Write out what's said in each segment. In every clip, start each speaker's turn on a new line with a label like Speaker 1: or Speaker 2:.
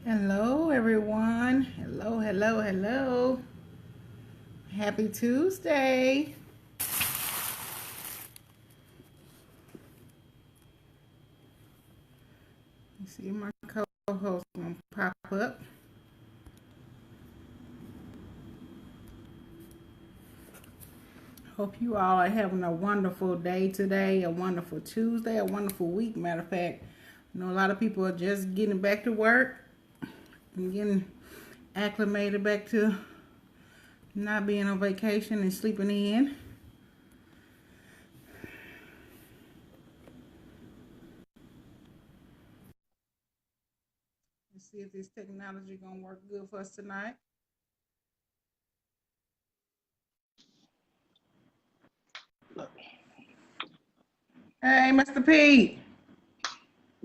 Speaker 1: Hello, everyone. Hello, hello, hello. Happy Tuesday. Let's see if my co-host gonna pop up. Hope you all are having a wonderful day today, a wonderful Tuesday, a wonderful week. Matter of fact, I know a lot of people are just getting back to work and getting acclimated back to not being on vacation and sleeping in. Let's see if this technology gonna work good for us tonight. Hey, Mr. Pete.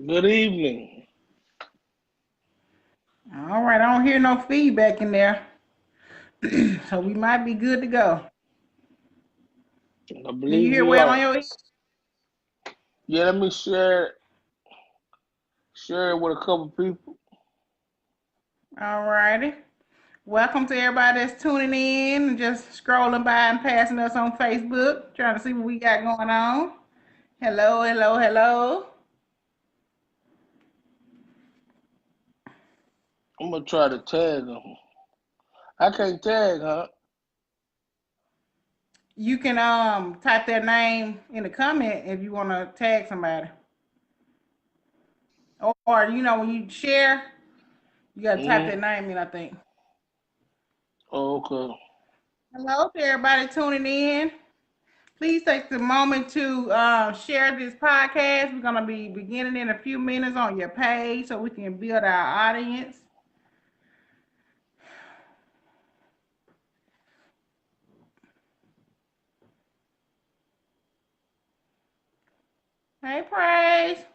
Speaker 2: Good evening.
Speaker 1: All right, I don't hear no feedback in there, so we might be good to go.
Speaker 2: I
Speaker 1: Can you
Speaker 2: believe
Speaker 1: hear
Speaker 2: we
Speaker 1: well on
Speaker 2: are.
Speaker 1: your end?
Speaker 2: Yeah, let me share it with a couple people.
Speaker 1: All righty. Welcome to everybody that's tuning in and just scrolling by and passing us on Facebook, trying to see what we got going on. Hello, hello, hello.
Speaker 2: I'm gonna try to tag them. I can't tag, huh?
Speaker 1: You can type their name in the comment if you want to tag somebody. Or when you share, you got to type their
Speaker 2: Mm.
Speaker 1: name in, I think.
Speaker 2: Oh, okay.
Speaker 1: Hello to everybody tuning in. Please take the moment to share this podcast. We're going to be beginning in a few minutes on your page so we can build our audience. Hey, Praise.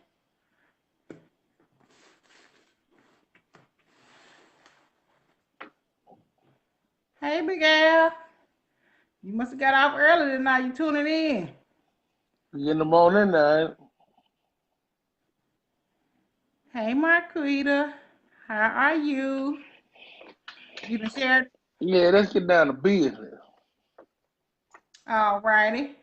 Speaker 1: Hey, Big Al. You must have got off early tonight. You tuning in.
Speaker 2: Getting them on in there.
Speaker 1: Hey, Marquita. How are you? You can share.
Speaker 2: Yeah, let's get down to business.
Speaker 1: All righty.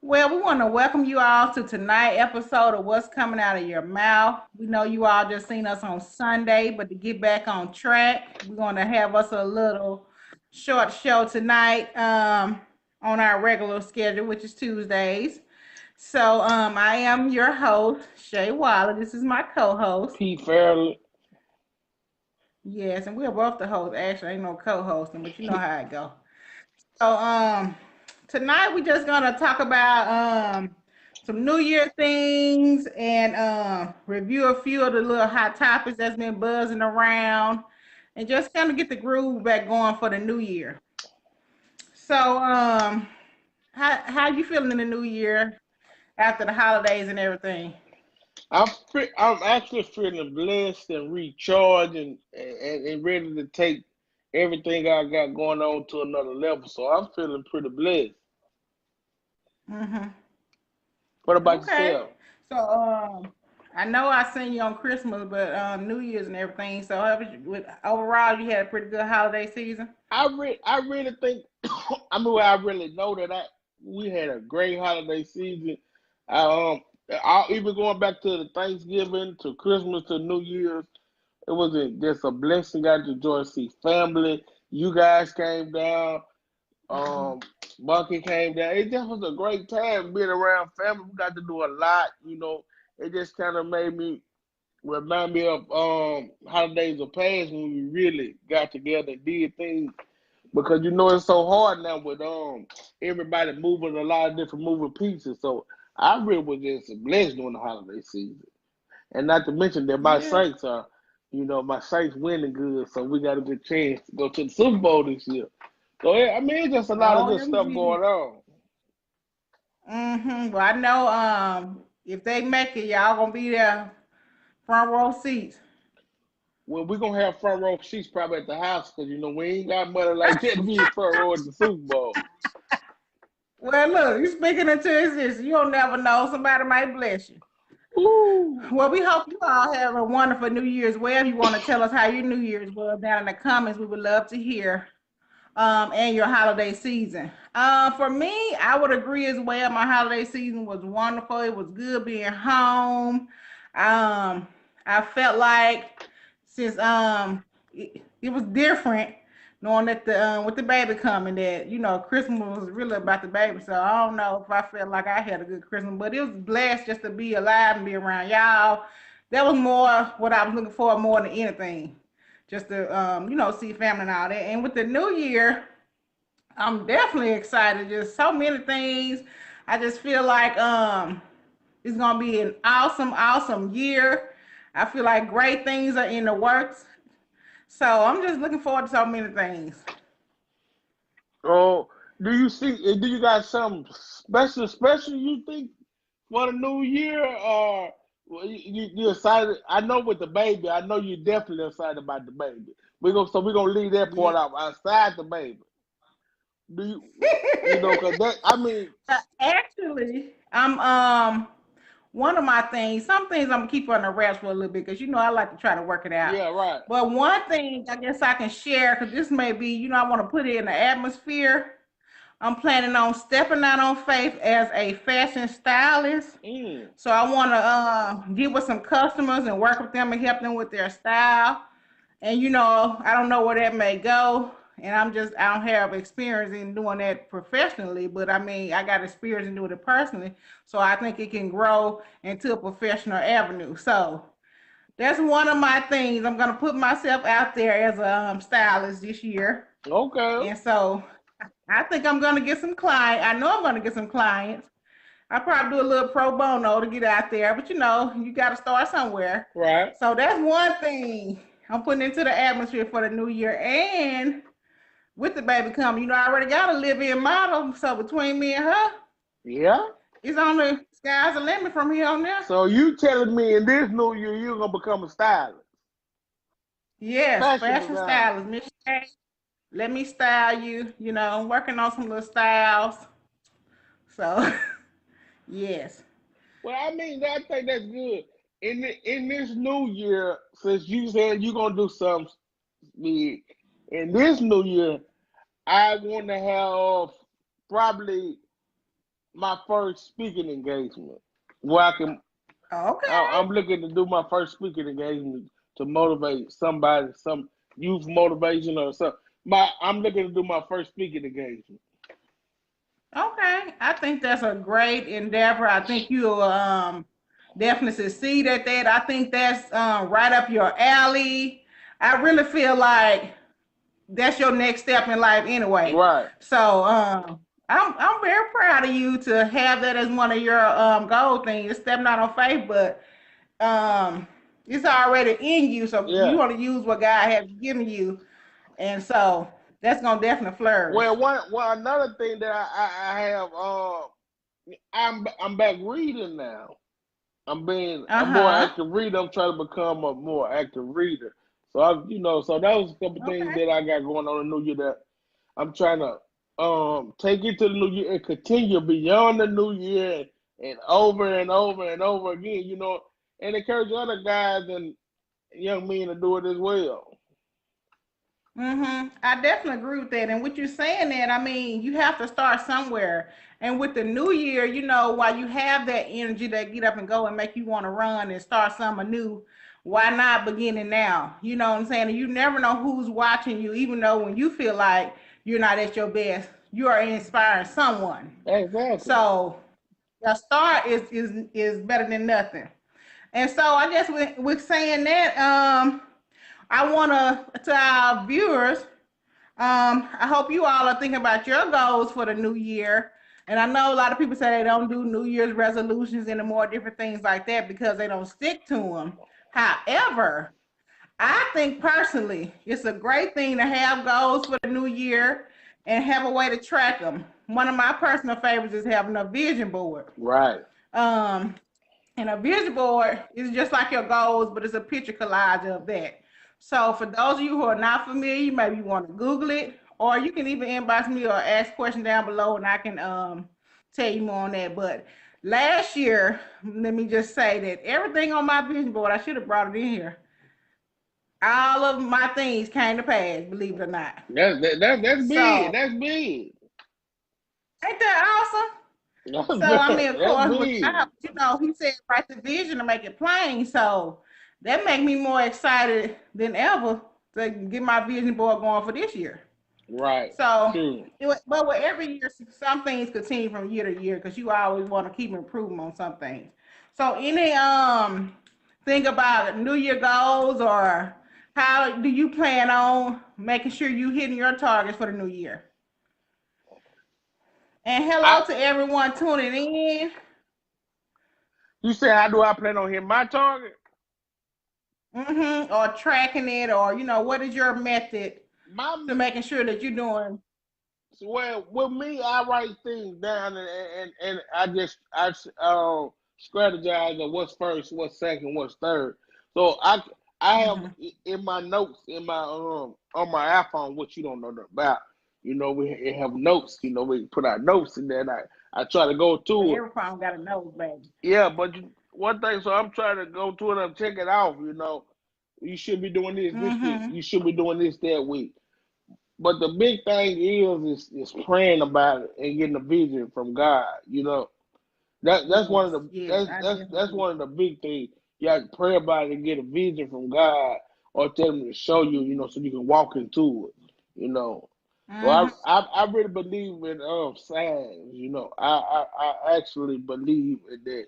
Speaker 1: Well, we want to welcome you all to tonight's episode of What's Coming Out of Your Mouth. We know you all just seen us on Sunday, but to get back on track, we're going to have us a little short show tonight on our regular schedule, which is Tuesdays. So I am your host, Shay Waller. This is my co-host.
Speaker 2: Pete Fairley.
Speaker 1: Yes, and we're both the hosts. Actually, ain't no co-hosting, but you know how it go. So tonight we just gonna talk about some New Year things and review a few of the little hot topics that's been buzzing around and just kind of get the groove back going for the new year. So how you feeling in the new year after the holidays and everything?
Speaker 2: I'm actually feeling blessed and recharged and ready to take everything I got going on to another level. So I'm feeling pretty blessed.
Speaker 1: Mm-hmm.
Speaker 2: What about
Speaker 1: Okay.
Speaker 2: yourself?
Speaker 1: So I know I seen you on Christmas, but New Year's and everything. So overall, you had a pretty good holiday season.
Speaker 2: I really think I really know that I we had a great holiday season. I, um, I even going back to the Thanksgiving, to Christmas, to New Year's, it was just a blessing. Got to enjoy see family. You guys came down.
Speaker 1: Mm-hmm.
Speaker 2: Um, Bucky came down. It just was a great time being around family. We got to do a lot. It just kind of made me remind me of holidays of past when we really got together and did things because it's so hard now with everybody moving a lot of different moving pieces. So I really was just blessed during the holiday season, and not to mention that my
Speaker 1: Yeah.
Speaker 2: Saints are, my Saints winning good, so we got a good chance to go to the Super Bowl this year. So yeah, I mean, it's just a lot of
Speaker 1: Oh,
Speaker 2: good stuff
Speaker 1: MG.
Speaker 2: going on.
Speaker 1: Mm-hmm. Well, I know if they make it, y'all gonna be there front row seats.
Speaker 2: Well, we're gonna have front row seats probably at the house because we ain't got money like that to be in front row at the Super Bowl.
Speaker 1: Well, look, you speaking into existence. You don't never know. Somebody might bless you.
Speaker 2: Ooh.
Speaker 1: Well, we hope you all have a wonderful New Year's. Well, if you want to tell us how your New Year's was down in the comments, we would love to hear. And your holiday season. For me, I would agree as well. My holiday season was wonderful. It was good being home. Um, I felt like since it was different knowing that the with the baby coming that Christmas was really about the baby. So I don't know if I felt like I had a good Christmas, but it was blessed just to be alive and be around y'all. That was more what I was looking for more than anything, just to see family and all that. And with the new year, I'm definitely excited. Just so many things. I just feel like it's gonna be an awesome, awesome year. I feel like great things are in the works. So I'm just looking forward to so many things.
Speaker 2: Oh, do you got something special you think for the new year, or well, you excited? I know with the baby, I know you're definitely excited about the baby. We're gonna leave that
Speaker 1: Yeah.
Speaker 2: part out outside the baby. Do cause that I mean,
Speaker 1: Actually, I'm one of my things, some things I'm gonna keep on the wraps for a little bit because I like to try to work it out.
Speaker 2: yeah, right.
Speaker 1: But one thing I guess I can share, because this may be, I want to put it in the atmosphere. I'm planning on stepping out on faith as a fashion stylist.
Speaker 2: Mm,
Speaker 1: So I want to get with some customers and work with them and help them with their style. And I don't know where that may go. And I don't have experience in doing that professionally, but I mean, I got experience in doing it personally. So I think it can grow into a professional avenue. So that's one of my things. I'm going to put myself out there as a stylist this year.
Speaker 2: okay,
Speaker 1: And so I think I'm going to get some clients. I know I'm going to get some clients. I probably do a little pro bono to get out there, but you got to start somewhere.
Speaker 2: right.
Speaker 1: So that's one thing I'm putting into the atmosphere for the new year. And with the baby coming, I already got a live-in model. So between me and her,
Speaker 2: Yeah.
Speaker 1: it's on the sky's the limit from here on there.
Speaker 2: So you telling me in this new year you're gonna become a stylist,
Speaker 1: Yes,
Speaker 2: fashion
Speaker 1: fashion
Speaker 2: designer?
Speaker 1: stylist. Miss Shay, let me style you. I'm working on some little styles. So, yes.
Speaker 2: Well, I mean, I think that's good. In this new year, since you said you're gonna do something big, in this new year, I want to have probably my first speaking engagement where
Speaker 1: Okay.
Speaker 2: I'm looking to do my first speaking engagement to motivate somebody, some youth motivation or something. I'm looking to do my first speaking engagement.
Speaker 1: Okay. I think that's a great endeavor. I think you'll definitely succeed at that. I think that's right up your alley. I really feel like that's your next step in life anyway.
Speaker 2: Right.
Speaker 1: So I'm very proud of you to have that as one of your goal things. Stepping out on faith, but um it's already in you. So you
Speaker 2: Yeah.
Speaker 1: want to use what God has given you, and so that's gonna definitely flourish.
Speaker 2: Well, another thing that I have, I'm back reading now. I'm being
Speaker 1: Uh
Speaker 2: a more
Speaker 1: huh.
Speaker 2: active reader. I'm trying to become a more active reader. So so that was a couple things
Speaker 1: Okay.
Speaker 2: that I got going on in the new year that I'm trying to take into the new year and continue beyond the new year and over and over and over again. And encourage other guys and young men to do it as well.
Speaker 1: I definitely agree with that. And what you're saying that, I mean, you have to start somewhere. And with the new year, while you have that energy that get up and go and make you want to run and start something new, why not begin it now? You know what I'm saying? And you never know who's watching you, even though when you feel like you're not at your best, you are inspiring someone.
Speaker 2: Exactly.
Speaker 1: So a start is better than nothing. And so I guess with saying that, I want to our viewers, I hope you all are thinking about your goals for the new year. And I know a lot of people say they don't do New Year's resolutions anymore, different things like that, because they don't stick to them. However, I think personally, it's a great thing to have goals for the new year and have a way to track them. One of my personal favorites is having a vision board.
Speaker 2: Right.
Speaker 1: Um, and a vision board is just like your goals, but it's a picture collage of that. So for those of you who are not familiar, maybe you want to Google it, or you can even inbox me or ask questions down below, and I can tell you more on that. But Last year, let me just say that everything on my vision board, I should have brought it in here. All of my things came to pass, believe it or not.
Speaker 2: That's big.
Speaker 1: So,
Speaker 2: That's big.
Speaker 1: ain't that awesome? So, I mean, of
Speaker 2: That's
Speaker 1: course, with
Speaker 2: big.
Speaker 1: God, he said, write the vision to make it plain. So, that make me more excited than ever to get my vision board going for this year.
Speaker 2: Right.
Speaker 1: So,
Speaker 2: True.
Speaker 1: but with every year, some things continue from year to year because you always want to keep improving on some things. So, any think about New Year goals or how do you plan on making sure you hitting your targets for the new year? And
Speaker 2: I
Speaker 1: hello to everyone tuning in.
Speaker 2: You said how do I plan on hitting my target?
Speaker 1: Or tracking it, or what is your method
Speaker 2: My
Speaker 1: to making sure that you're doing?
Speaker 2: Well, with me, I write things down and I strategize of what's first, what's second, what's third. So I have
Speaker 1: Hmm.
Speaker 2: in my notes in my on my iPhone, which you don't know nothing about. We have notes. We put our notes in there. And I try to go
Speaker 1: But
Speaker 2: to it.
Speaker 1: every problem got a nose, baby.
Speaker 2: Yeah, but one thing. So I'm trying to go to it and check it off. You should be doing this week.
Speaker 1: Hmm.
Speaker 2: You should be doing this that week. But the big thing is praying about it and getting a vision from God. That's one of
Speaker 1: Yes,
Speaker 2: the
Speaker 1: yes, I
Speaker 2: that's
Speaker 1: definitely.
Speaker 2: one of the big things. You have to pray about it and get a vision from God, or tell him to show you, so you can walk into it. You know. So
Speaker 1: Hmm.
Speaker 2: I really believe in signs. I actually believe in that.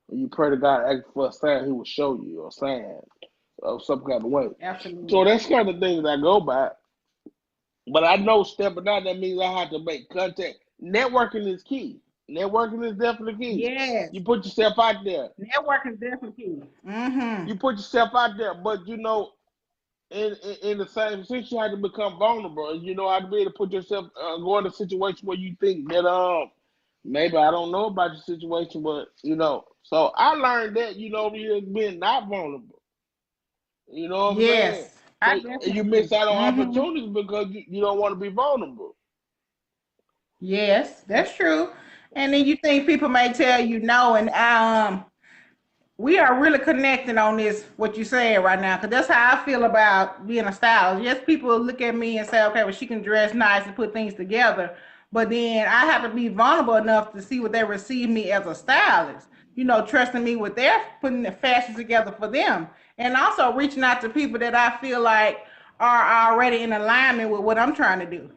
Speaker 2: When you pray to God, ask for a sign, He will show you a sign of some kind of way. So
Speaker 1: Absolutely.
Speaker 2: that's kind of things I go by. But I know stepping out, that means I have to make contact. Networking is key. Networking is definitely key.
Speaker 1: Yes,
Speaker 2: You put yourself out there.
Speaker 1: networking is definitely key. Hmm.
Speaker 2: You put yourself out there, but in the same sense, you have to become vulnerable. And you know how to be able to put yourself, go in a situation where you think that maybe I don't know about the situation, but So I learned that being not vulnerable. You know what I'm saying?
Speaker 1: Yes, I
Speaker 2: So you
Speaker 1: definitely
Speaker 2: miss
Speaker 1: agree.
Speaker 2: out on
Speaker 1: Hmm.
Speaker 2: opportunities because you don't want to be vulnerable.
Speaker 1: Yes, that's true. And then you think people may tell you no, and we are really connecting on this, what you're saying right now, because that's how I feel about being a stylist. Yes, people look at me and say, okay, well, she can dress nice and put things together, but then I have to be vulnerable enough to see what they receive me as a stylist, trusting me with their putting the fashion together for them, and also reaching out to people that I feel like are already in alignment with what I'm trying to do,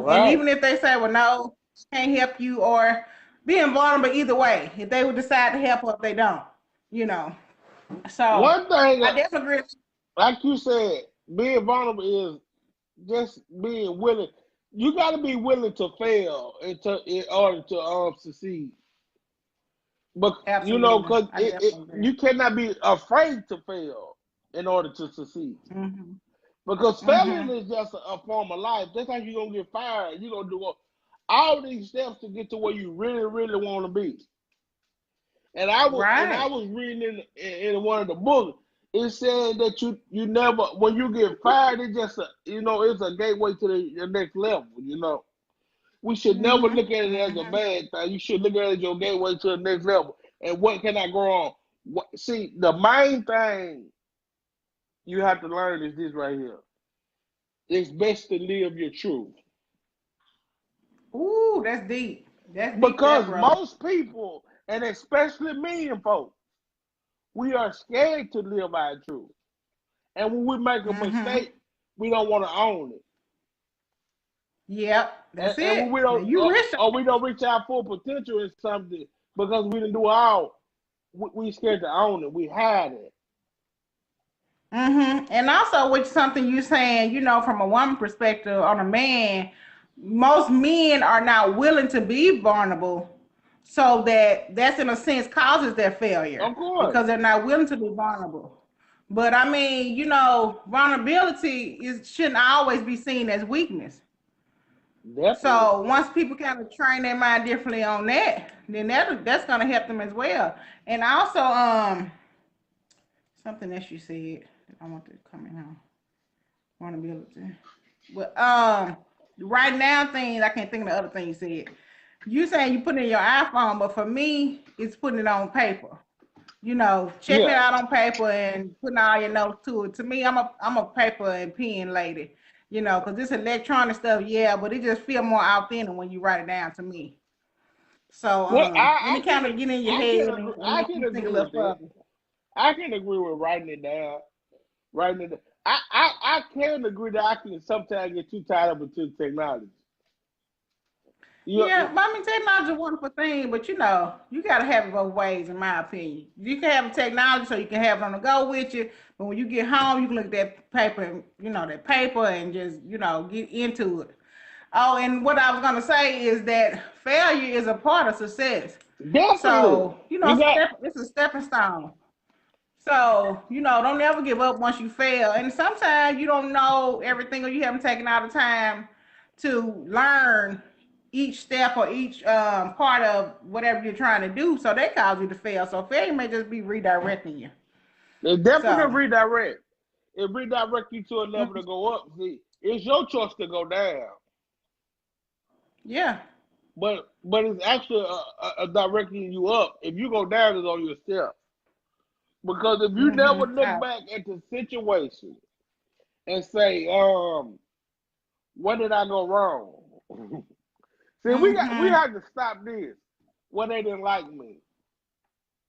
Speaker 1: and
Speaker 2: Right.
Speaker 1: even if they say, well, no, can't help you, or being vulnerable either way, if they would decide to help or if they don't, you know. So
Speaker 2: One thing,
Speaker 1: I definitely agree.
Speaker 2: like you said, being vulnerable is just being willing. You got to be willing to fail in order to succeed. But
Speaker 1: Absolutely.
Speaker 2: because
Speaker 1: I definitely agree.
Speaker 2: you cannot be afraid to fail in order to succeed.
Speaker 1: Mm-hmm.
Speaker 2: Because failing
Speaker 1: Mm-hmm.
Speaker 2: is just a form of life. Just like you're gonna get fired, you're gonna do all these steps to get to where you really, really want to be. And I
Speaker 1: Right.
Speaker 2: was reading in one of the books. It said that you never when you get fired, it's just it's a gateway to the next level. We should never
Speaker 1: Mm-hmm.
Speaker 2: look at it as a
Speaker 1: Mm-hmm.
Speaker 2: bad thing. You should look at it as your gateway to the next level. And what can I grow on? See, the main thing you have to learn is this right here. It's best to live your truth.
Speaker 1: Ooh, that's deep. That's deep there,
Speaker 2: Because
Speaker 1: brother.
Speaker 2: most people, and especially me and folks, we are scared to live our truth. And when we make a
Speaker 1: Mm-hmm.
Speaker 2: mistake, we don't want to own it.
Speaker 1: Yep.
Speaker 2: And,
Speaker 1: That's
Speaker 2: and when
Speaker 1: it.
Speaker 2: we
Speaker 1: Now
Speaker 2: don't,
Speaker 1: you rich.
Speaker 2: or we don't reach our full potential in something because we didn't do all, we scared to own it. We hide it.
Speaker 1: And also with something you saying, from a woman perspective on a man, most men are not willing to be vulnerable. So that's in a sense causes their failure
Speaker 2: Of course,
Speaker 1: because they're not willing to be vulnerable. But I mean, vulnerability shouldn't always be seen as weakness.
Speaker 2: definitely.
Speaker 1: So once people kind of train their mind differently on that, then that's gonna help them as well. And also, something that you said that I want to come in on vulnerability. But right now things I can't think of the other thing you said. You saying you put it in your iPhone, but for me, it's putting it on paper. Checking it
Speaker 2: Yeah.
Speaker 1: out on paper and putting all your notes to it. To me, I'm a paper and pen lady. Because this electronic stuff, yeah, but it just feel more authentic when you write it down to me. So
Speaker 2: Well,
Speaker 1: and it kind of get in your head and
Speaker 2: I
Speaker 1: make
Speaker 2: can
Speaker 1: you think a
Speaker 2: agree
Speaker 1: little
Speaker 2: with that.
Speaker 1: further.
Speaker 2: I can agree with writing it down. Writing it down. I can agree that I can sometimes get too tied up into technology.
Speaker 1: Yeah,
Speaker 2: You,
Speaker 1: but I mean, technology is a wonderful thing, but you got to have it both ways, in my opinion. You can have the technology so you can have it on the go with you, but when you get home, you can look at that paper, and just, get into it. Oh, and what I was going to say is that failure is a part of success.
Speaker 2: definitely.
Speaker 1: So,
Speaker 2: You got
Speaker 1: it's a stepping stone. So, don't ever give up once you fail. And sometimes you don't know everything or you haven't taken all the time to learn each step or each part of whatever you're trying to do. So they cause you to fail. So failure may just be redirecting you.
Speaker 2: they definitely
Speaker 1: So,
Speaker 2: redirect. It redirect you to a level to
Speaker 1: mhm,
Speaker 2: go up. See, it's your choice to go down,
Speaker 1: yeah.
Speaker 2: but it's actually directing you up. If you go down, it's on yourself. Because if you never look back at the situation and say, what did I go wrong? See, we
Speaker 1: Mm-hmm.
Speaker 2: have to stop this. When they didn't like me,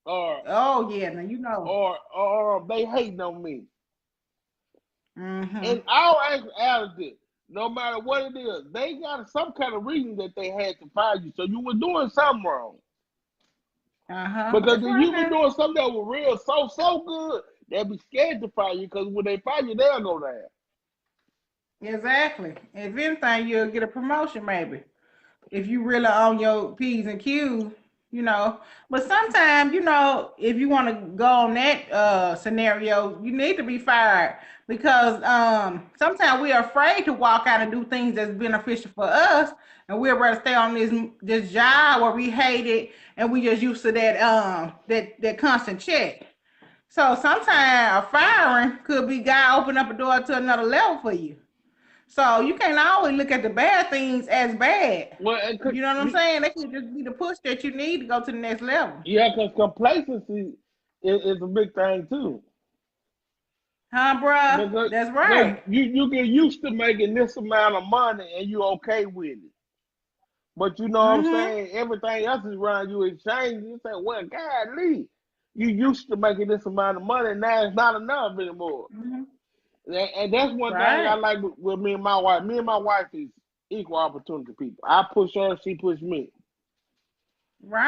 Speaker 2: or
Speaker 1: Oh, yeah. Now,
Speaker 2: or they hating on me.
Speaker 1: Mm-hmm.
Speaker 2: In all actuality, no matter what it is, they got some kind of reason that they had to fire you. So you were doing something wrong.
Speaker 1: Uh-huh.
Speaker 2: Because
Speaker 1: That's
Speaker 2: if
Speaker 1: right
Speaker 2: you been
Speaker 1: now.
Speaker 2: doing something that was real so good, they'll be scared to fire you because when they fire you, they'll go down.
Speaker 1: Exactly. If anything, you'll get a promotion, maybe. If you really on your P's and Q's, you know. But sometimes, if you want to go on that scenario, you need to be fired because sometimes we are afraid to walk out and do things that's beneficial for us, and we'd rather stay on this job where we hate it and we just used to that constant check. So sometimes a firing could be God open up a door to another level for you. So you can't always look at the bad things as bad.
Speaker 2: Well,
Speaker 1: You know what I'm saying? They could just be the push that you need to go to the next level.
Speaker 2: yeah, because complacency is a big thing too.
Speaker 1: Huh, bruh?
Speaker 2: Because
Speaker 1: That's
Speaker 2: because
Speaker 1: right.
Speaker 2: you get used to making this amount of money and you okay with it. But you know what I'm
Speaker 1: Mm-hmm.
Speaker 2: saying? Everything else is around you is changing. You say, well, God, Lee, you used to making this amount of money, now it's not enough anymore.
Speaker 1: Mm-hmm.
Speaker 2: And that's one thing I
Speaker 1: Right.
Speaker 2: like with me and my wife. Me and my wife is equal opportunity people. I push her, she push me.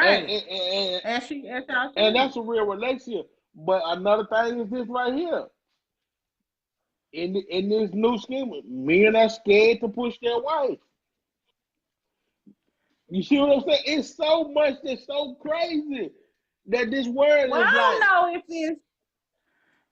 Speaker 2: And
Speaker 1: Right.
Speaker 2: and, and,
Speaker 1: As y'all
Speaker 2: and
Speaker 1: should.
Speaker 2: that's a real relationship. But another thing is this right here. In this new scheme, men are scared to push their wife. You see what I'm saying? It's so much that's so crazy that this world
Speaker 1: Well,
Speaker 2: is
Speaker 1: I don't
Speaker 2: like,
Speaker 1: know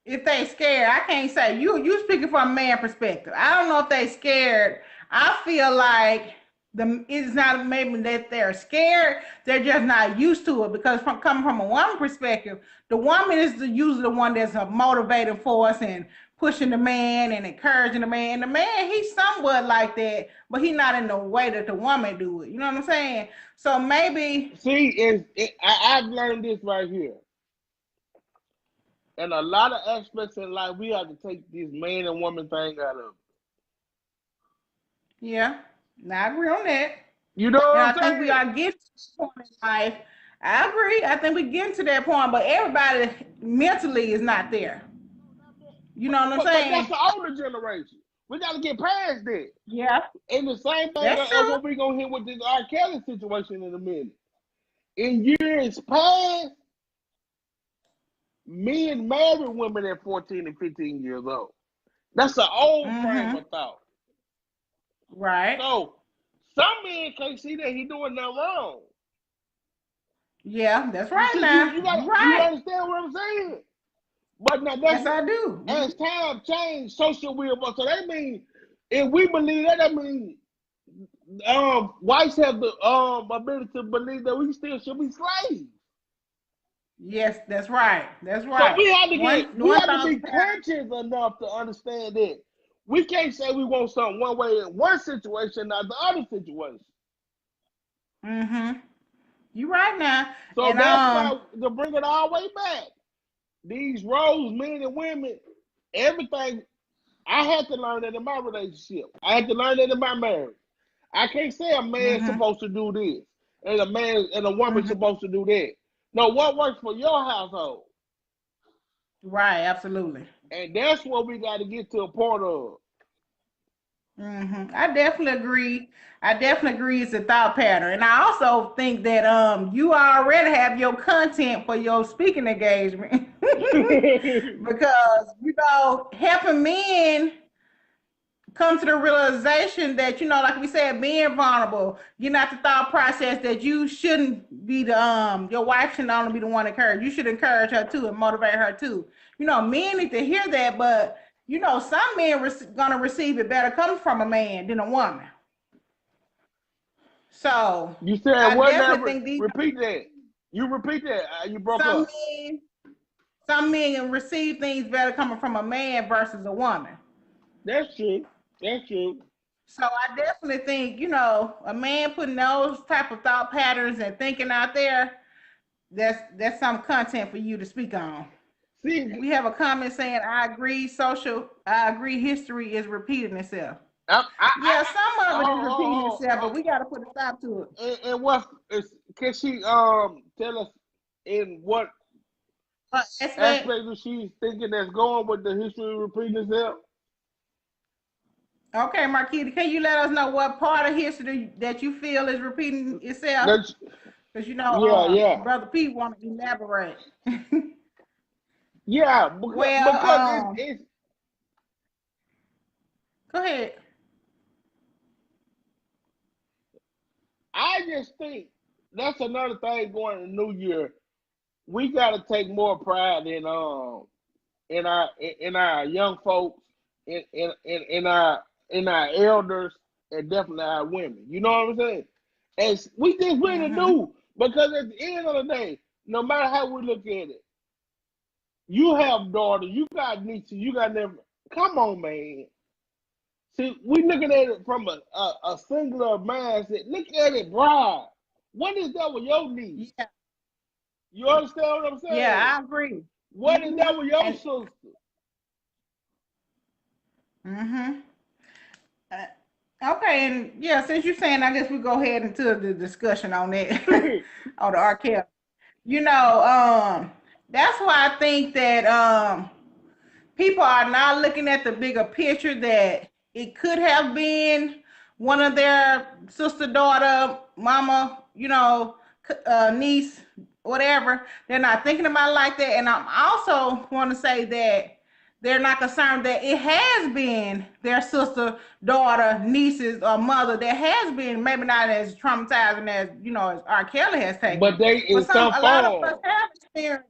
Speaker 1: if they scared. I can't say you speaking from a man perspective. I don't know if they scared. I feel like it's not maybe that they're scared. They're just not used to it because from coming from a woman perspective, the woman is usually the one that's a motivating force and pushing the man and encouraging the man. The man, he's somewhat like that, but he's not in the way that the woman do it. You know what I'm saying? So maybe,
Speaker 2: see, I've learned this right here. And a lot of aspects in life, we have to take this man and woman thing out of it.
Speaker 1: yeah, I agree on that.
Speaker 2: You know
Speaker 1: And
Speaker 2: what
Speaker 1: I
Speaker 2: I'm
Speaker 1: think we
Speaker 2: saying?
Speaker 1: are getting to that point in life. I agree. I think we're getting to that point, but everybody mentally is not there. You know what I'm
Speaker 2: But that's
Speaker 1: saying?
Speaker 2: the older generation. We got to get past that.
Speaker 1: Yeah,
Speaker 2: And the same thing
Speaker 1: that's
Speaker 2: as
Speaker 1: true.
Speaker 2: what we're going to hit with this R. Kelly situation in a minute. In years past, men married women at 14 and 15 years old. That's an old frame
Speaker 1: Mm-hmm.
Speaker 2: of thought.
Speaker 1: Right.
Speaker 2: So some men can't see that he doing nothing wrong.
Speaker 1: Yeah, that's
Speaker 2: You
Speaker 1: right
Speaker 2: see,
Speaker 1: now. You
Speaker 2: you
Speaker 1: right.
Speaker 2: understand what I'm saying? But now that's
Speaker 1: Yes, I do.
Speaker 2: as time changed, social will. So that means if we believe that, that means whites have the ability to believe that we still should be slaves.
Speaker 1: Yes, that's right. That's
Speaker 2: So
Speaker 1: right.
Speaker 2: we
Speaker 1: One
Speaker 2: have to
Speaker 1: thought
Speaker 2: be
Speaker 1: of time.
Speaker 2: conscious enough to understand that we can't say we want something one way in one situation, not the other situation.
Speaker 1: Mm-hmm. You right now.
Speaker 2: So
Speaker 1: And
Speaker 2: that's why, to bring it all the way back, these roles, men and women, everything, I had to learn that in my relationship. I had to learn that in my marriage. I can't say a man's
Speaker 1: mm-hmm.
Speaker 2: supposed to do this and a man and a woman's
Speaker 1: Mm-hmm.
Speaker 2: supposed to do that. No, what works for your household?
Speaker 1: Right, absolutely.
Speaker 2: And that's what we got to get to a point of.
Speaker 1: I definitely agree. I definitely agree it's a thought pattern. And I also think that you already have your content for your speaking engagement. Because, helping men come to the realization that, like we said, being vulnerable, you're not the thought process that you shouldn't be your wife shouldn't only be the one to encourage. You should encourage her too and motivate her too. Men need to hear that, but some men gonna receive it better coming from a man than a woman. So
Speaker 2: You said
Speaker 1: I
Speaker 2: what now?
Speaker 1: definitely think these
Speaker 2: Repeat that. You repeat that. You broke
Speaker 1: some
Speaker 2: up.
Speaker 1: men some men receive things better coming from a man versus a woman.
Speaker 2: That's true. That's true.
Speaker 1: So I definitely think, a man putting those type of thought patterns and thinking out there, that's some content for you to speak on.
Speaker 2: See,
Speaker 1: We have a comment saying, I agree history is repeating itself. Yeah, some of it is repeating itself, but we got to put a stop to
Speaker 2: and what is, can she tell us in what
Speaker 1: it.
Speaker 2: aspect of she's thinking that's going with the history repeating itself?
Speaker 1: Okay, Marquita, can you let us know what part of history that you feel is repeating itself?
Speaker 2: That's,
Speaker 1: Because
Speaker 2: yeah.
Speaker 1: Brother Pete want to elaborate.
Speaker 2: Yeah,
Speaker 1: Well,
Speaker 2: because it's
Speaker 1: go ahead.
Speaker 2: I just think that's another thing going in the new year. We got to take more pride in our young folks, in our elders, and definitely our women. You know what I'm saying? And we just really
Speaker 1: Mm-hmm.
Speaker 2: do, because at the end of the day, no matter how we look at it, you have daughters, you got nieces, you got never. Come on, man. See, we looking at it from a singular mindset. Look at it broad. What is that with your niece?
Speaker 1: Yeah,
Speaker 2: You understand what I'm saying?
Speaker 1: yeah, I agree.
Speaker 2: What is that with your
Speaker 1: And
Speaker 2: sister?
Speaker 1: mm-hmm. Okay, and yeah, since you're saying, I guess we go ahead into the discussion on that, on the R. Kelly. That's why I think that people are not looking at the bigger picture, that it could have been one of their sister, daughter, mama, niece, whatever. They're not thinking about it like that. And I also want to say that they're not concerned that it has been their sister, daughter, nieces, or mother that has been maybe not as traumatizing as as R. Kelly has taken
Speaker 2: But
Speaker 1: it.
Speaker 2: they
Speaker 1: But
Speaker 2: in some
Speaker 1: a lot of us
Speaker 2: form.
Speaker 1: have experienced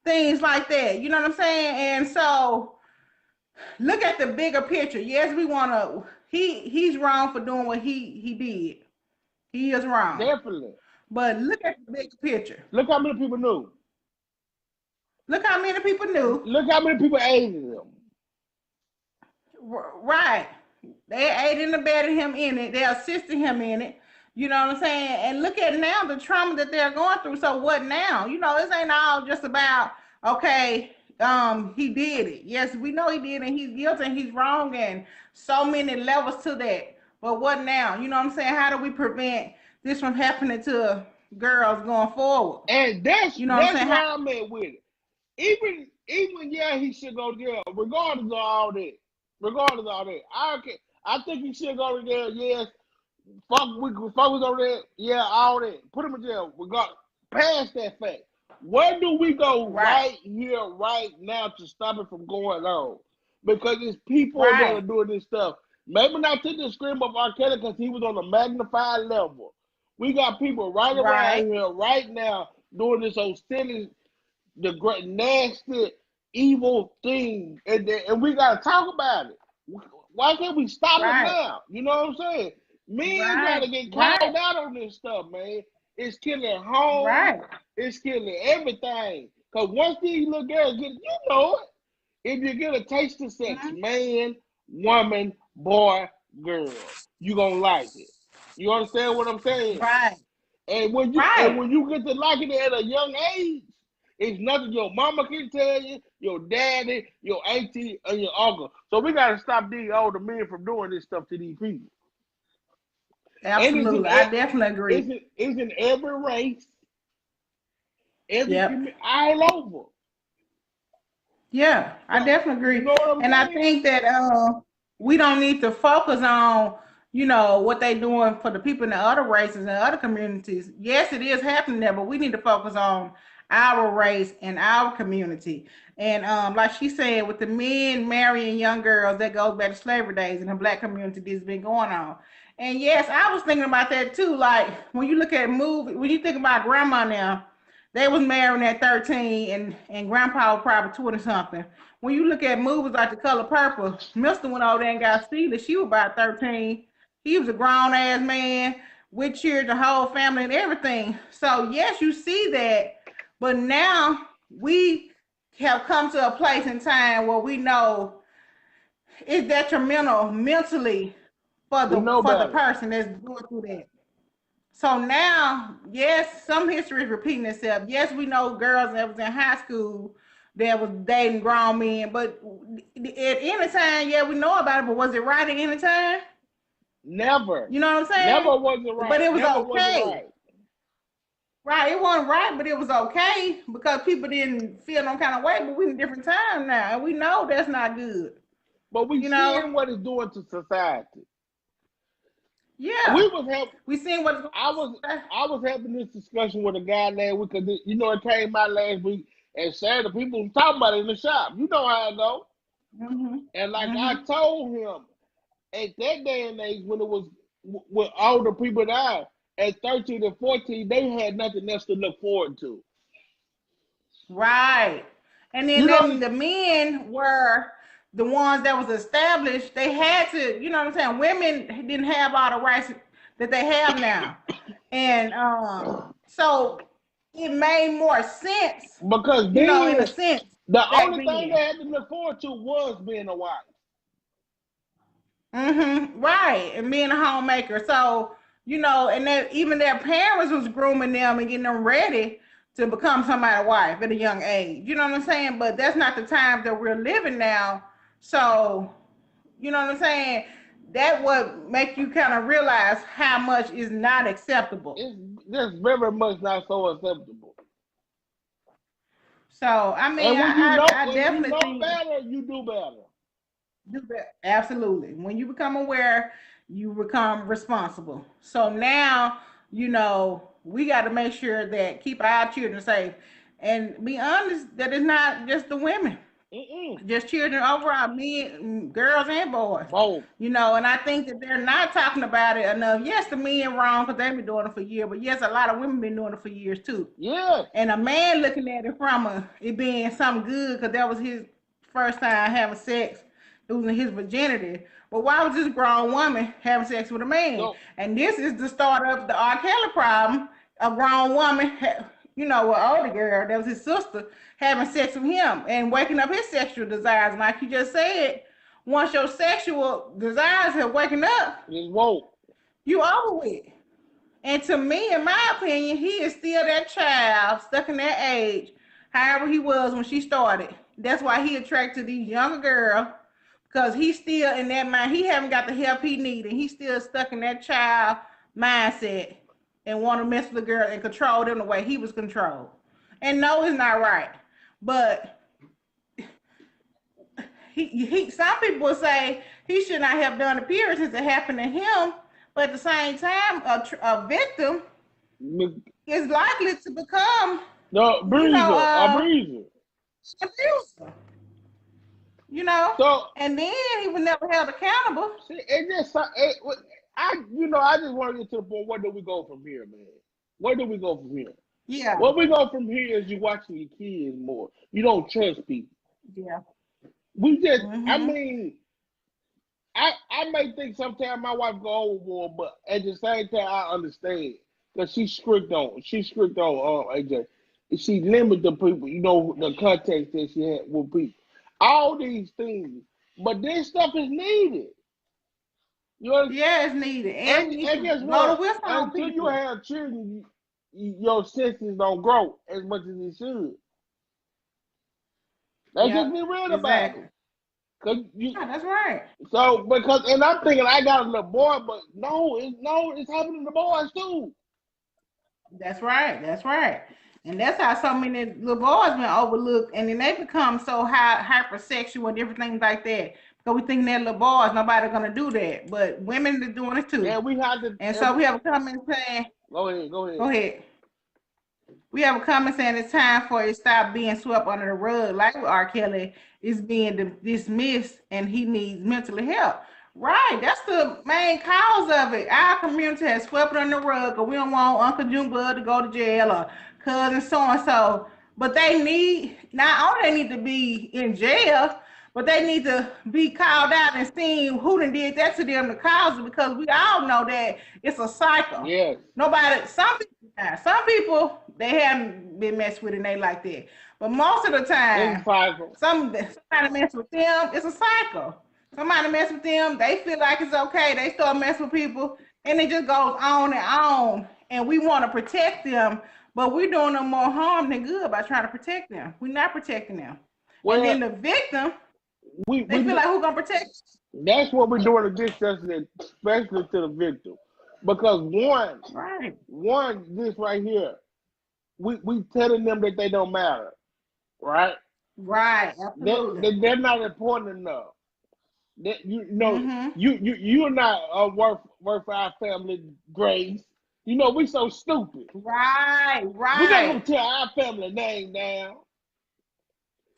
Speaker 1: things like that. You know what I'm saying? And so look at the bigger picture. Yes, we want to. He's wrong for doing what he did. He is wrong.
Speaker 2: Definitely.
Speaker 1: But look at the big picture.
Speaker 2: Look how many people knew.
Speaker 1: Look how many people knew.
Speaker 2: Look how many people aided them.
Speaker 1: Right. They aided and abetted him in it. They assisted him in it. You know what I'm saying? And look at now the trauma that they're going through. So what now? This ain't all just about, okay, he did it. Yes, we know he did, and he's guilty and he's wrong, and so many levels to that. But what now? You know what I'm saying? How do we prevent this from happening to girls going forward?
Speaker 2: And that's
Speaker 1: You know what I'm saying?
Speaker 2: where I'm at with it. Even yeah, he should go to jail, regardless of all that. Regardless of all that. I think he should go to jail, yes. Fuck was over there, yeah, all that. Put him in jail. We got past that fact. Where do we go right here, right now, to stop it from going on? Because it's people that are doing this stuff. Maybe not to the extreme of R. Kelly, because he was on a magnified level. We got people right around here, right now, doing this whole silly, the great, nasty, evil thing. And we got to talk about it. Why can't we stop it now? You know what I'm saying? Men got to get called out on this stuff, man. It's killing homes. It's killing everything. Because once these little girls get, you know it. If you get a taste of sex, man, woman, boy, girl, you going to like it. You understand what I'm saying?
Speaker 1: Right.
Speaker 2: And when
Speaker 1: Right.
Speaker 2: you get to liking it at a young age, it's nothing your mama can tell you, your daddy, your auntie, and your uncle. So we gotta stop these older men from doing this stuff to these people. And
Speaker 1: Absolutely. I definitely agree.
Speaker 2: it's in every race, every
Speaker 1: Yep.
Speaker 2: community, all over.
Speaker 1: Yeah, I
Speaker 2: So
Speaker 1: definitely
Speaker 2: you
Speaker 1: agree.
Speaker 2: know what I'm
Speaker 1: And I
Speaker 2: saying?
Speaker 1: think that we don't need to focus on, what they doing for the people in the other races and other communities. Yes, it is happening there, but we need to focus on our race and our community. And like she said, with the men marrying young girls, that goes back to slavery days in the black community. This has been going on. And yes, I was thinking about that too. Like when you look at movie, when you think about grandma now, they was married at 13 and grandpa was probably 20 something. When you look at movies like The Color Purple, Mister went over there and got Steely. She was about 13. He was a grown ass man with cheered the whole family and everything. So yes, you see that, but now we have come to a place in time where we know it's detrimental mentally for
Speaker 2: We
Speaker 1: the
Speaker 2: know
Speaker 1: for the
Speaker 2: better.
Speaker 1: person that's going through that. So now, yes, some history is repeating itself. Yes, we know girls that was in high school that was dating grown men, but at any time, yeah, we know about it, but was it right at any time?
Speaker 2: Never.
Speaker 1: You know what I'm saying?
Speaker 2: Never was it
Speaker 1: But
Speaker 2: right.
Speaker 1: it was
Speaker 2: Never was it
Speaker 1: okay.
Speaker 2: right.
Speaker 1: Right, it wasn't right, but it was okay because people didn't feel no kind of way, but we're in a different time now, and we know that's not good.
Speaker 2: But we
Speaker 1: You know?
Speaker 2: seeing what it's doing to society.
Speaker 1: Yeah.
Speaker 2: We was having
Speaker 1: We seen what's going
Speaker 2: I was
Speaker 1: on.
Speaker 2: I was having this discussion with a guy last week because it came out last week and said the people was talking about it in the shop. You know how I go.
Speaker 1: Mm-hmm.
Speaker 2: And like I
Speaker 1: Mm-hmm.
Speaker 2: told him, at that day and age when it was when older people died, at 13 and 14, they had nothing else to look forward to.
Speaker 1: Right. And then
Speaker 2: You know,
Speaker 1: the men were the ones that was established. They had to, you know what I'm saying? Women didn't have all the rights that they have now. And so it made more sense,
Speaker 2: because
Speaker 1: in a
Speaker 2: then
Speaker 1: sense,
Speaker 2: the
Speaker 1: back
Speaker 2: only thing
Speaker 1: then.
Speaker 2: they had to look forward to was being a wife.
Speaker 1: Right. And being a homemaker. So, and that even their parents was grooming them and getting them ready to become somebody's wife at a young age. You know what I'm saying? But that's not the times that we're living now. So, you know what I'm saying? That would make you kind of realize how much is not acceptable.
Speaker 2: It's just very much not so acceptable.
Speaker 1: So, I mean,
Speaker 2: And
Speaker 1: I
Speaker 2: when you
Speaker 1: definitely
Speaker 2: know
Speaker 1: think
Speaker 2: better, you do better.
Speaker 1: do that. Absolutely. When you become aware, you become responsible. So now, we got to make sure that keep our children safe and be honest that it's not just the women,
Speaker 2: Mm-mm.
Speaker 1: just children overall, men, girls, and boys.
Speaker 2: Both.
Speaker 1: And I think that they're not talking about it enough. Yes, the men wrong because they've been doing it for years, but yes, a lot of women been doing it for years too.
Speaker 2: Yes.
Speaker 1: And a man looking at it from it being something good because that was his first time having sex, losing his virginity. But why was this grown woman having sex with a man?
Speaker 2: So
Speaker 1: And this is the start of the R. Kelly problem. A grown woman, an older girl, that was his sister, having sex with him and waking up his sexual desires. And like you just said, once your sexual desires have waken up,
Speaker 2: it's woke.
Speaker 1: you over with. And to me, in my opinion, he is still that child stuck in that age, however he was when she started. That's why he attracted these younger girls because he's still in that mind. He haven't got the help he needs, and he's still stuck in that child mindset and want to mess with the girl and control them the way he was controlled. And no, it's not right. But some people say he should not have done the period since it happened to him. But at the same time, a victim is likely to become,
Speaker 2: No, a breezer.
Speaker 1: abuser. You know,
Speaker 2: So
Speaker 1: and then he was never held accountable.
Speaker 2: see, I just want to get to the point. Where do we go from here, man? Where do we go from here?
Speaker 1: Yeah,
Speaker 2: Where we go from here is you watching your kids more. You don't trust people.
Speaker 1: yeah.
Speaker 2: We just, I
Speaker 1: Mm-hmm.
Speaker 2: mean, I may think sometimes my wife go overboard, but at the same time I understand because she's strict on AJ. She limits the people, the context that she had with people. All these things, but this stuff is needed. You know,
Speaker 1: Yeah, it's needed, and we need
Speaker 2: and
Speaker 1: to
Speaker 2: guess
Speaker 1: blow
Speaker 2: what?
Speaker 1: the whistle on
Speaker 2: Until you
Speaker 1: people.
Speaker 2: have children, your senses don't grow as much as it should. Let's just
Speaker 1: Yep,
Speaker 2: be real about
Speaker 1: exactly.
Speaker 2: it. Cause you
Speaker 1: Yeah, that's right.
Speaker 2: so because and I'm thinking I got a little boy, but no, it's happening to boys too.
Speaker 1: That's right. That's right. And that's how so many little boys been overlooked, and then they become so hypersexual and everything like that. Because we think they're little boys, nobody gonna do that. But women are doing it too.
Speaker 2: And we have to
Speaker 1: And so we have a comment saying,
Speaker 2: go
Speaker 1: "Go
Speaker 2: ahead.
Speaker 1: ahead." We have a comment saying it's time for it to stop being swept under the rug, like with R. Kelly is being dismissed, and he needs mental help. Right, that's the main cause of it. Our community has swept it under the rug, because we don't want Uncle Junebug to go to jail or cousin so and so. But they need not only they need to be in jail, but they need to be called out and seen who done did that to them to cause it, because we all know that it's a cycle.
Speaker 2: Yes.
Speaker 1: Nobody, some people they haven't been messed with and they like that. But most of the
Speaker 2: It's
Speaker 1: time,
Speaker 2: a cycle.
Speaker 1: somebody mess with them, it's a cycle. Somebody mess with them, they feel like it's okay. They start messing with people, and it just goes on and on. And we want to protect them, but we're doing them more harm than good by trying to protect them. We're not protecting them. And
Speaker 2: Well,
Speaker 1: then the victim, they
Speaker 2: we
Speaker 1: feel like who's gonna protect?
Speaker 2: that's what we're doing against us, especially to the victim. Because
Speaker 1: Right,
Speaker 2: this right here, we telling them that they don't matter, right?
Speaker 1: right, absolutely.
Speaker 2: They're not important enough. That
Speaker 1: Mm-hmm.
Speaker 2: you're not worth our family grace. You know we so stupid.
Speaker 1: Right,
Speaker 2: We're not gonna
Speaker 1: right.
Speaker 2: tear our family name down.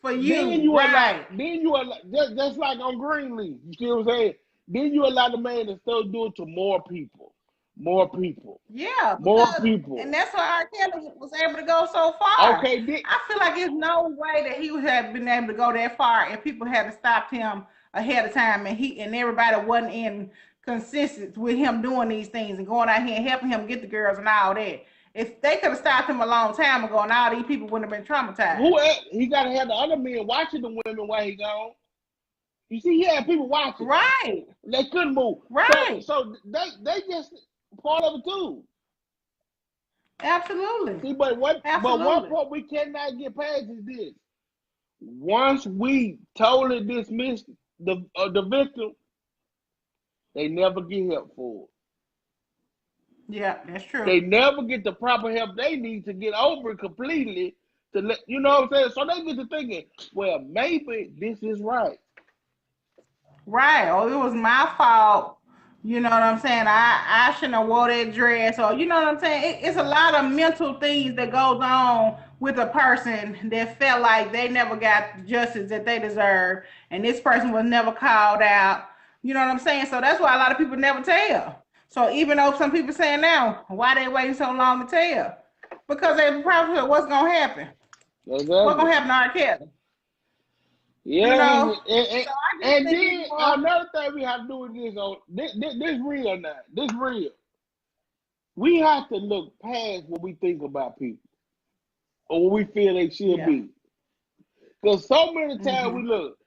Speaker 1: For
Speaker 2: Then
Speaker 1: you,
Speaker 2: you allow,
Speaker 1: right.
Speaker 2: just like on Greenleaf. You see what I'm saying? Then you allow the man to still do it to more people,
Speaker 1: Yeah,
Speaker 2: more
Speaker 1: because and
Speaker 2: people.
Speaker 1: that's why R. Kelly was able to go so far.
Speaker 2: Okay, then,
Speaker 1: I feel like there's no way that he would have been able to go that far if people had stopped him ahead of time, and he and everybody wasn't in consistent with him doing these things and going out here and helping him get the girls and all that. If they could have stopped him a long time ago, and all these people wouldn't have been traumatized.
Speaker 2: who else? He gotta have the other men watching the women while he gone. You see, he had people watching.
Speaker 1: Right,
Speaker 2: They couldn't move.
Speaker 1: right,
Speaker 2: So they just part of it too.
Speaker 1: absolutely,
Speaker 2: See, but one
Speaker 1: absolutely.
Speaker 2: part we cannot get past is this: once we totally dismiss the victim, they never get help for it.
Speaker 1: Yeah, that's true.
Speaker 2: They never get the proper help they need to get over it completely. To let you know what I'm saying. So they get to thinking, well, maybe this is right.
Speaker 1: Right. Oh, it was my fault. You know what I'm saying? I shouldn't have wore that dress. Or you know what I'm saying? It's a lot of mental things that goes on with a person that felt like they never got the justice that they deserve, and this person was never called out. You know what I'm saying? So that's why a lot of people never tell. So even though some people saying now, why they waiting so long to tell? Because they probably feel what's gonna happen. What's
Speaker 2: Exactly.
Speaker 1: gonna happen to R. Kelly? You
Speaker 2: Yeah,
Speaker 1: know. So I just
Speaker 2: and
Speaker 1: think it's
Speaker 2: then
Speaker 1: more.
Speaker 2: another thing we have to do with this, this real now. This real. We have to look past what we think about people or what we feel they should
Speaker 1: Yeah.
Speaker 2: be. Because so many times we
Speaker 1: Mhm.
Speaker 2: look,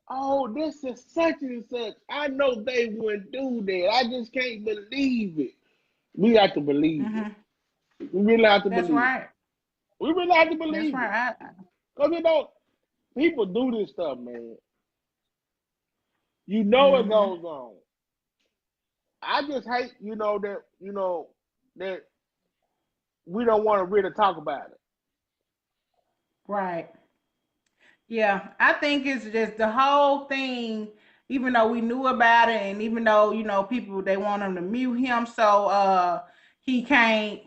Speaker 2: oh, this is such and such. I know they wouldn't do that. I just can't believe it. We have to believe it.
Speaker 1: Mhm.
Speaker 2: We really have to
Speaker 1: That's
Speaker 2: believe it.
Speaker 1: right.
Speaker 2: We really have to
Speaker 1: That's
Speaker 2: believe it.
Speaker 1: right.
Speaker 2: Because people do this stuff, man. You know it
Speaker 1: Mhm.
Speaker 2: goes on. I just hate, that we don't want to really talk about it.
Speaker 1: Right. Yeah. I think it's just the whole thing. Even though we knew about it, and even though people they want him to mute him, so he can't.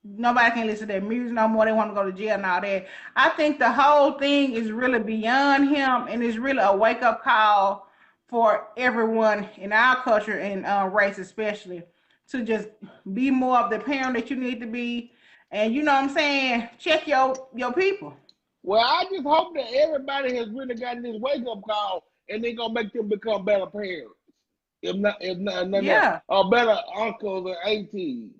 Speaker 1: Nobody can listen to their music no more. They want to go to jail and all that. I think the whole thing is really beyond him, and it's really a wake up call for everyone in our culture and race, especially, to just be more of the parent that you need to be, and you know what I'm saying. Check your people.
Speaker 2: Well, I just hope that everybody has really gotten this wake up call and they're gonna make them become better parents. If not, nothing else,
Speaker 1: Yeah,
Speaker 2: or better uncles and aunties.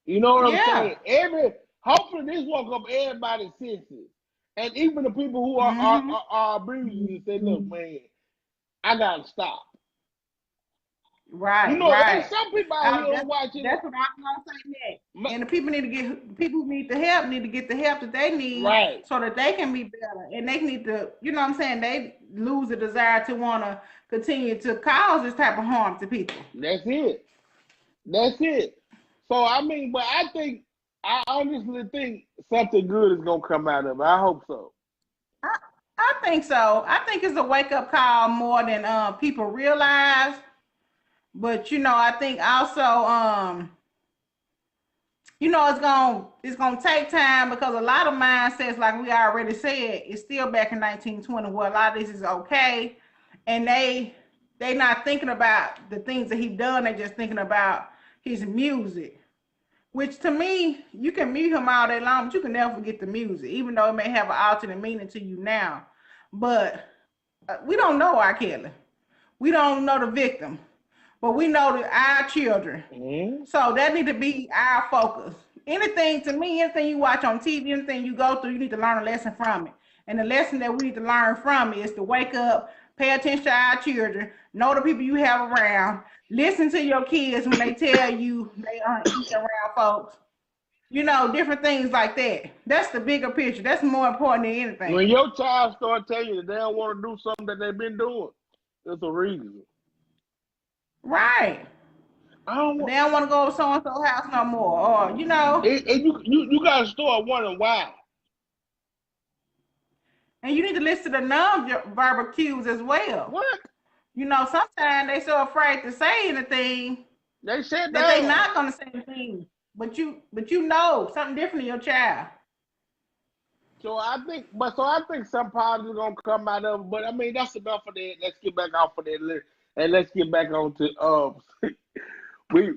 Speaker 2: You know what I'm
Speaker 1: yeah.
Speaker 2: saying? Hopefully this woke up everybody's senses, and even the people who
Speaker 1: Hmm.
Speaker 2: are abusing and say, "Look, man, I gotta stop." You
Speaker 1: Right,
Speaker 2: know, there's
Speaker 1: right.
Speaker 2: some people out
Speaker 1: I,
Speaker 2: here
Speaker 1: that's
Speaker 2: watching it.
Speaker 1: that's what I'm gonna say next. And the people who need the help need to get the help that they need
Speaker 2: Right.
Speaker 1: so that they can be better. And they need to, you know what I'm saying, they lose the desire to wanna continue to cause this type of harm to people.
Speaker 2: That's it. That's it. So I mean, but I honestly think something good is gonna come out of it. I hope so.
Speaker 1: I, I think so. I think it's a wake up call more than people realize. But I think also it's gonna take time because a lot of mindsets, like we already said, is still back in 1920 where a lot of this is okay, and they not thinking about the things that he done. They just thinking about his music, which to me, you can mute him all day long, but you can never forget the music, even though it may have an alternate meaning to you now. But we don't know R. Kelly. We don't know the victim, but we know that our children.
Speaker 2: Mm-hmm.
Speaker 1: So that need to be our focus. Anything to me, anything you watch on TV, anything you go through, you need to learn a lesson from it. And the lesson that we need to learn from it is to wake up, pay attention to our children, know the people you have around, listen to your kids when they tell you they aren't eating around folks. Different things like that. That's the bigger picture. That's more important than anything.
Speaker 2: When your child start telling you that they don't want to do something that they've been doing, there's a reason.
Speaker 1: Right.
Speaker 2: I don't
Speaker 1: They
Speaker 2: want.
Speaker 1: don't want to go to so and so house no more. Or,
Speaker 2: And you gotta start wondering why.
Speaker 1: and you need to listen to the non-verbal cues as well.
Speaker 2: What?
Speaker 1: Sometimes they so afraid to say anything
Speaker 2: They shut
Speaker 1: that they
Speaker 2: down.
Speaker 1: not gonna say anything. But you know something different in your child.
Speaker 2: So I think some positives gonna come out of it. But I mean, that's enough of that. Let's get back off of that list and let's get back on to we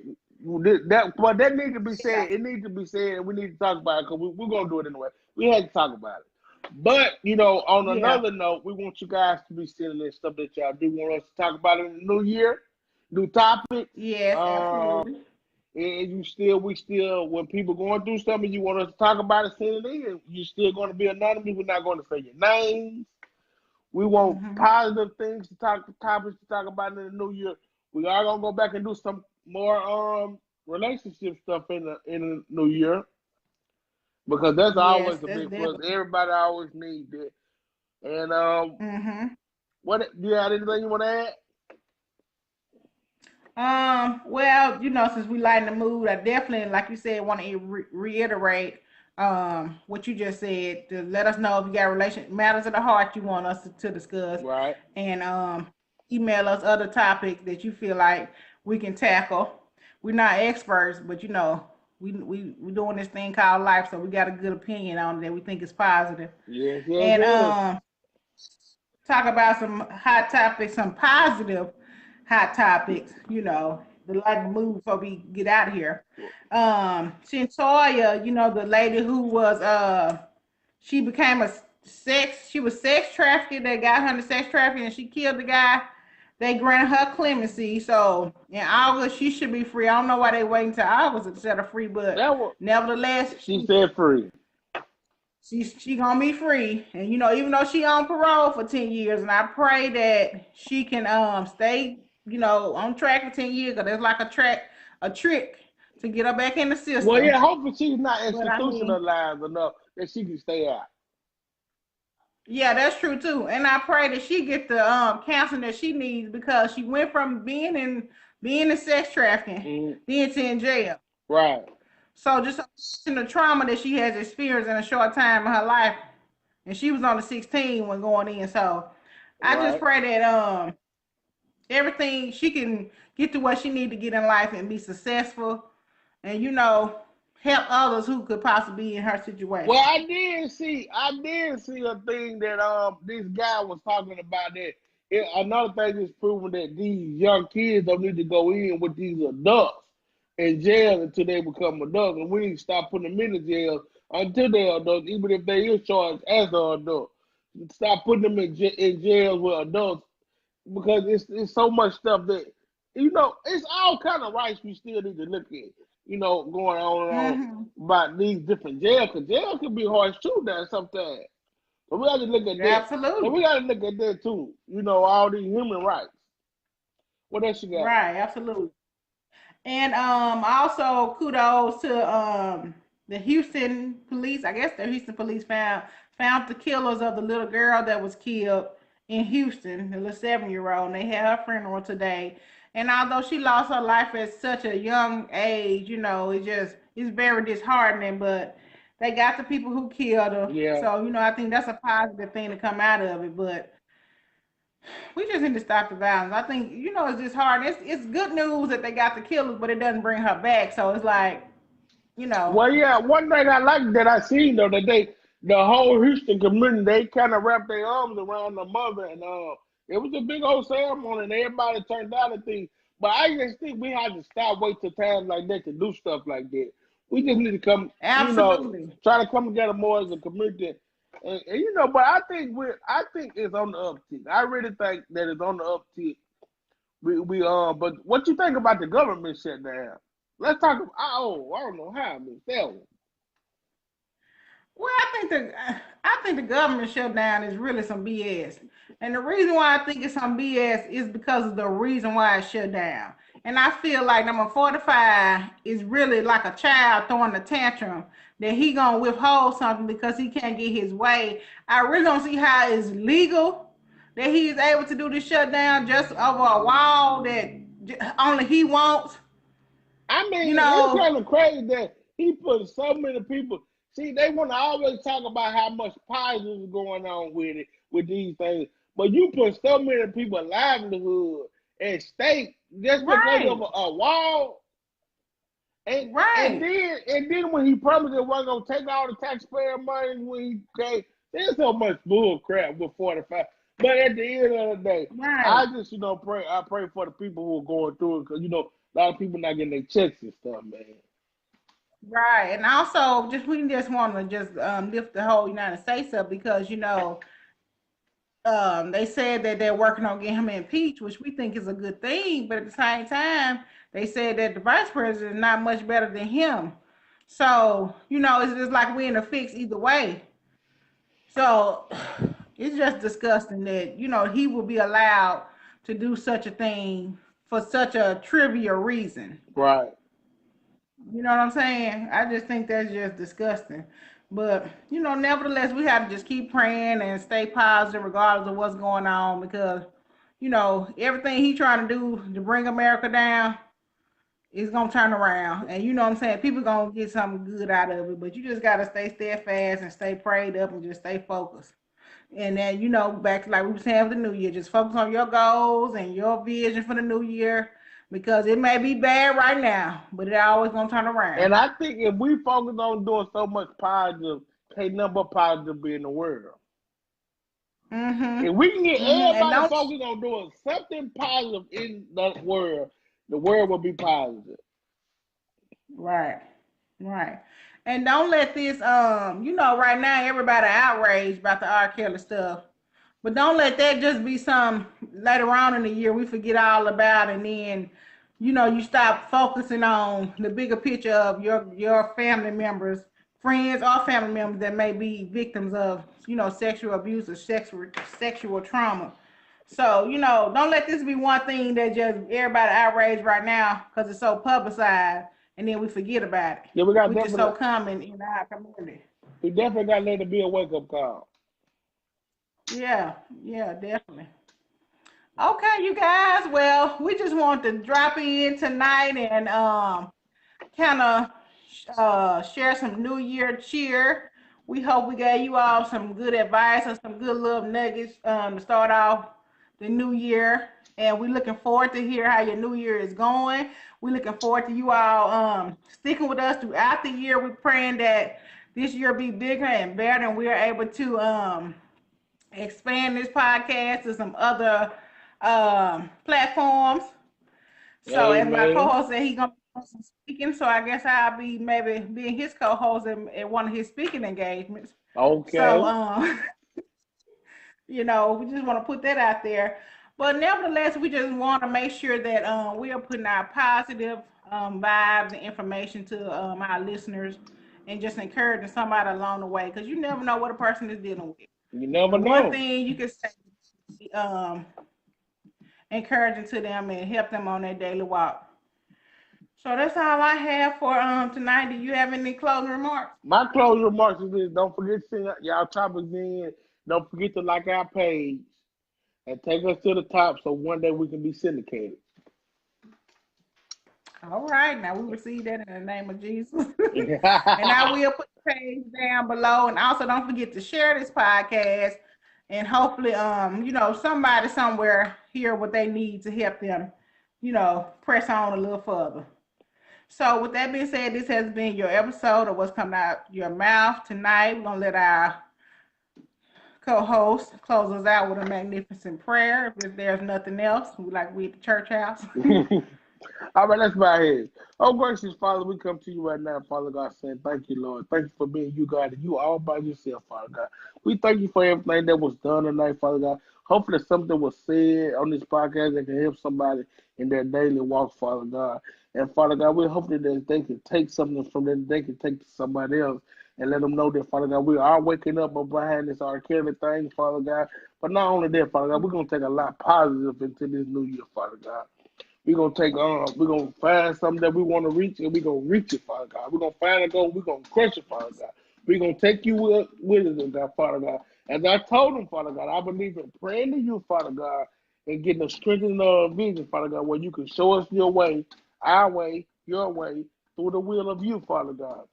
Speaker 2: but that needs to be
Speaker 1: Yeah.
Speaker 2: said. It needs to be said, and we need to talk about it because we're gonna do it anyway. We had to talk about it. But on
Speaker 1: Yeah.
Speaker 2: another note, we want you guys to be sending in stuff that y'all do want us to talk about in the new year, new topics.
Speaker 1: Yes,
Speaker 2: Um,
Speaker 1: absolutely.
Speaker 2: and we still, when people going through something, you want us to talk about it, send it in. You're still going to be anonymous. We're not going to say your names. We want
Speaker 1: Hmm.
Speaker 2: positive things topics to talk about in the new year. We are gonna go back and do some more relationship stuff in the new year because that's
Speaker 1: Yes,
Speaker 2: always a
Speaker 1: that's
Speaker 2: big plus.
Speaker 1: definitely.
Speaker 2: Everybody always needs it. And
Speaker 1: Hmm.
Speaker 2: what do you have anything you want to add?
Speaker 1: Well, since we lighten the mood, I definitely, like you said, want to reiterate what you just said to let us know if you got relation matters of the heart you want us to discuss,
Speaker 2: Right.
Speaker 1: and email us other topics that you feel like we can tackle. We're not experts, but we doing this thing called life, so we got a good opinion on it that we think is positive.
Speaker 2: Yes, yes,
Speaker 1: And
Speaker 2: yes.
Speaker 1: talk about some hot topics, some positive hot topics, the light move before we get out of here. Shintoya, the lady who was she became she was sex trafficking, they got her into sex trafficking and she killed the guy. They granted her clemency. So in August she should be free. I don't know why they waiting until August to set her free, but
Speaker 2: That was
Speaker 1: nevertheless,
Speaker 2: she said free.
Speaker 1: she gonna be free, and even though she on parole for 10 years, and I pray that she can stay on track for 10 years, because it's like a trick to get her back in the
Speaker 2: Well,
Speaker 1: system.
Speaker 2: yeah. Hopefully, she's not
Speaker 1: But I mean,
Speaker 2: institutionalized enough that she can stay out.
Speaker 1: yeah, that's true too, and I pray that she get the counseling that she needs, because she went from being in sex trafficking
Speaker 2: Mm,
Speaker 1: then to in jail.
Speaker 2: right.
Speaker 1: So just in the trauma that she has experienced in a short time in her life, and she was on the 16 when going in. So I just
Speaker 2: Right.
Speaker 1: pray that everything she can get to what she need to get in life and be successful, and help others who could possibly be in her
Speaker 2: Well,
Speaker 1: situation.
Speaker 2: I did see a thing that this guy was talking about that. Another thing is proving that these young kids don't need to go in with these adults in jail until they become adults, and we need to stop putting them in the jail until they're adults, even if they is charged as an adult. Stop putting them in jails with adults because it's so much stuff that it's all kind of rights we still need to look at. Going on and on
Speaker 1: Hmm.
Speaker 2: about these different jails, because jail can be harsh too now sometimes. So we got to look at that. So we
Speaker 1: Absolutely.
Speaker 2: got to look at that too. All these human rights. What else you got?
Speaker 1: Right, absolutely. And also kudos to the Houston police. I guess the Houston police found the killers of the little girl that was killed in Houston, the little 7-year old. And they had her funeral today. And although she lost her life at such a young age, it's very disheartening. But they got the people who killed her.
Speaker 2: Yeah.
Speaker 1: So I think that's a positive thing to come out of it. But we just need to stop the violence. I think it's just hard. It's good news that they got the killers, but it doesn't bring her back. So it's like you know,
Speaker 2: Well, yeah. One thing I like that I seen though that the whole Houston community, they kind of wrapped their arms around the mother, and it was a big old ceremony, and everybody turned out and things. But I just think we have to stop waiting till times like that to do stuff like that. We just need to come,
Speaker 1: absolutely.
Speaker 2: try to come together more as a community. And but I think it's on the uptick. I really think that it's on the uptick. But what you think about the government shutdown? Let's talk about. I don't know how, Miss Selma.
Speaker 1: Well, I think the government shutdown is really some BS, and the reason why I think it's some BS is because of the reason why it shut down. And I feel like number 45 is really like a child throwing a tantrum that he gonna withhold something because he can't get his way. I really don't see how it's legal that he is able to do this shutdown just over a wall that only he wants.
Speaker 2: I
Speaker 1: You
Speaker 2: mean, it's
Speaker 1: know,
Speaker 2: kind of crazy that he put so many people. See, they want to always talk about how much positive is going on with it, with these things. But you put so many people livelihood at stake just because of
Speaker 1: right,
Speaker 2: a wall.
Speaker 1: right.
Speaker 2: And then when he promised it wasn't gonna take all the taxpayer money when he came, there's so much bull crap with 45. But at the end of the day,
Speaker 1: Right.
Speaker 2: I just pray. I pray for the people who are going through it because a lot of people not getting their checks and stuff, man.
Speaker 1: Right. And also we just want to just lift the whole United States up because they said that they're working on getting him impeached, which we think is a good thing, but at the same time, they said that the vice president is not much better than him. So, it's just like we're in a fix either way. So it's just disgusting that, he will be allowed to do such a thing for such a trivial reason.
Speaker 2: Right.
Speaker 1: You know what I'm saying? I just think that's just disgusting. But, nevertheless, we have to just keep praying and stay positive regardless of what's going on because, everything he's trying to do to bring America down is going to turn around. And you know what I'm saying? People going to get something good out of it. But you just got to stay steadfast and stay prayed up and just stay focused. And then, back to like we were saying with the new year, just focus on your goals and your vision for the new year because it may be bad right now, but it always gonna turn around.
Speaker 2: And I think if we focus on doing so much positive, can't nothing but positive be in the world.
Speaker 1: Mm-hmm.
Speaker 2: If we can get
Speaker 1: Mm-hmm. And
Speaker 2: everybody
Speaker 1: don't
Speaker 2: focused on doing something positive in the world will be positive.
Speaker 1: right, right. And don't let this right now everybody outraged about the R. Kelly stuff. But don't let that just be some later on in the year we forget all about and then you stop focusing on the bigger picture of your family members, friends or family members that may be victims of, sexual abuse or sexual trauma. So, don't let this be one thing that just everybody outraged right now because it's so publicized and then we forget about it.
Speaker 2: Yeah, we got
Speaker 1: Which is so
Speaker 2: definitely
Speaker 1: common in our community.
Speaker 2: we definitely got to let it be a wake up call.
Speaker 1: Yeah, yeah, definitely. Okay, you guys. Well, we just want to drop in tonight and kind of share some New Year cheer. We hope we gave you all some good advice and some good little nuggets to start off the new year. And we're looking forward to hear how your new year is going. We're looking forward to you all sticking with us throughout the year. We're praying that this year be bigger and better, and we are able to expand this podcast to some other platforms. So, as my
Speaker 2: Amen.
Speaker 1: co-host said, he's gonna be speaking. So, I guess I'll be maybe being his co-host in one of his speaking engagements. So,
Speaker 2: Okay.
Speaker 1: we just want to put that out there. But nevertheless, we just want to make sure that we are putting our positive vibes and information to our listeners and just encouraging somebody along the way because you never know what a person is dealing with.
Speaker 2: You never
Speaker 1: And one
Speaker 2: know.
Speaker 1: thing you can say, um, encouraging to them and help them on their daily walk. So that's all I have for tonight. Do you have any closing remarks?
Speaker 2: My closing remarks is this: don't forget to send y'all topics in. Don't forget to like our page and take us to the top so one day we can be syndicated.
Speaker 1: All right, now we receive that in the name of Jesus. And I will put the page down below. And also don't forget to share this podcast. And hopefully, somebody somewhere hear what they need to help them, press on a little further. So with that being said, this has been your episode of What's Coming Out Your Mouth. Tonight, we're going to let our co-host close us out with a magnificent prayer. If there's nothing else, we at the church house.
Speaker 2: All right, let's bow heads. Oh, gracious Father, we come to you right now, Father God, saying thank you, Lord. Thank you for being you, God, and you all by yourself, Father God. We thank you for everything that was done tonight, Father God. Hopefully something was said on this podcast that can help somebody in their daily walk, Father God. And Father God, we're hoping that they can take something from them, they can take to somebody else and let them know that, Father God, we are waking up behind this R. Kelly thing, Father God. But not only that, Father God, we're going to take a lot positive into this new year, Father God. We're gonna find something that we want to reach, and we're gonna reach it, Father God. We're gonna find a goal, we're gonna crush it, Father God. We're gonna take you with us, God, Father God. As I told him, Father God, I believe in praying to you, Father God, and getting a strengthening vision, Father God, where you can show us your way, our way, your way, through the will of you, Father God.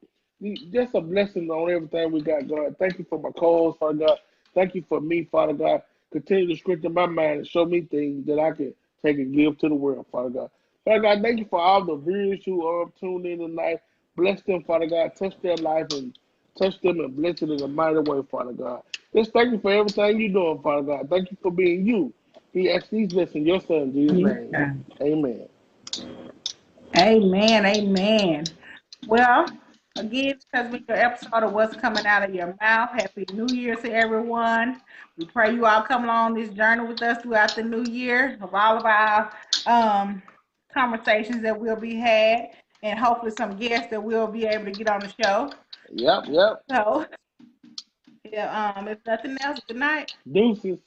Speaker 2: Just a blessing on everything we got, God. Thank you for my calls, Father God. Thank you for me, Father God. Continue to strengthen my mind and show me things that I can take and give to the world, Father God. Father God, thank you for all the viewers who are tuned in tonight. Bless them, Father God. Touch their life and touch them and bless them in a mighty way, Father God. Just thank you for everything you're doing, Father God. Thank you for being you. He asked these blessings in your son, Jesus' name.
Speaker 1: Yeah.
Speaker 2: Amen.
Speaker 1: Amen. Amen. Well, again, this has been your episode of What's Coming Out of Your Mouth. Happy New Year to everyone. We pray you all come along this journey with us throughout the new year of all of our conversations that will be had, and hopefully some guests that we'll be able to get on the show.
Speaker 2: Yep.
Speaker 1: So, yeah, if nothing else, good night.
Speaker 2: Deuces.